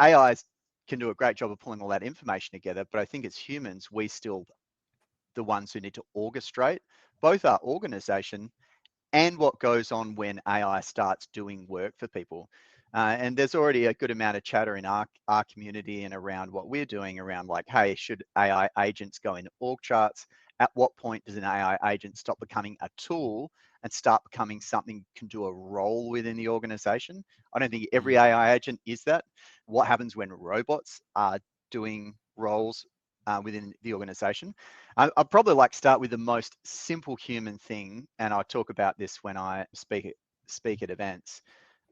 AIs can do a great job of pulling all that information together, but I think as humans, we still the ones who need to orchestrate both our organization and what goes on when AI starts doing work for people. And there's already a good amount of chatter in our community and around what we're doing around like, hey, should AI agents go into org charts? At what point does an AI agent stop becoming a tool and start becoming something can do a role within the organization? I don't think every AI agent is that. What happens when robots are doing roles within the organization? I'd probably like to start with the most simple human thing, and I talk about this when I speak at events.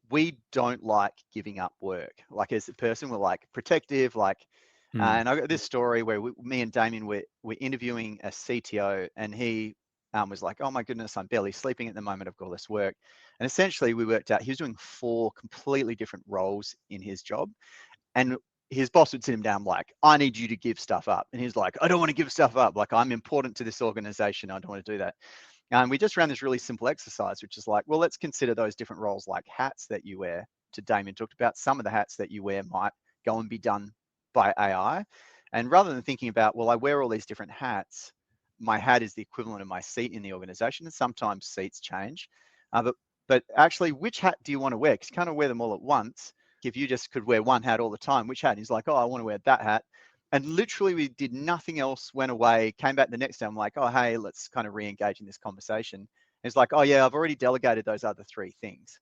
We don't like giving up work. Like as a person, we're like protective, like, and I got this story where me and Damien we're interviewing a CTO, and he was like, "Oh my goodness, I'm barely sleeping at the moment. I've got all this work," and essentially we worked out he was doing 4 completely different roles in his job, and his boss would sit him down like, I need you to give stuff up. And he's like, I don't want to give stuff up. Like, I'm important to this organization. I don't want to do that. And we just ran this really simple exercise, which is like, well, let's consider those different roles like hats that you wear. To Damien talked about, some of the hats that you wear might go and be done by AI. And rather than thinking about, well, I wear all these different hats, my hat is the equivalent of my seat in the organization. And sometimes seats change. But actually, which hat do you want to wear? Because you can't wear them all at once. If you just could wear one hat all the time, which hat? And he's like, oh, I want to wear that hat. And literally we did nothing else, went away, came back the next day. I'm like, oh, hey, let's kind of re-engage in this conversation. And he's like, oh yeah, I've already delegated those other 3 things.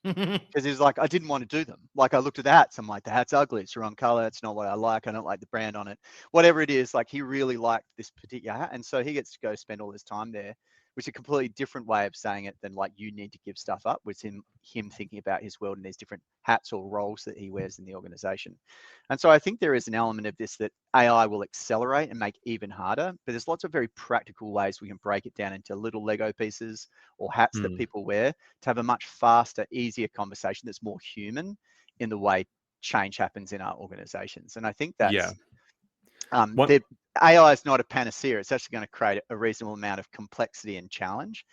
Because he's like, I didn't want to do them. Like I looked at the hats, I'm like, the hat's ugly, it's the wrong color, it's not what I like, I don't like the brand on it. Whatever it is, like he really liked this particular hat. And so he gets to go spend all his time there, which is a completely different way of saying it than like you need to give stuff up, with him thinking about his world and these different hats or roles that he wears in the organization. And so I think there is an element of this that AI will accelerate and make even harder, but there's lots of very practical ways we can break it down into little Lego pieces or hats that people wear to have a much faster, easier conversation that's more human in the way change happens in our organizations. And I think that's AI is not a panacea. It's actually going to create a reasonable amount of complexity and challenge.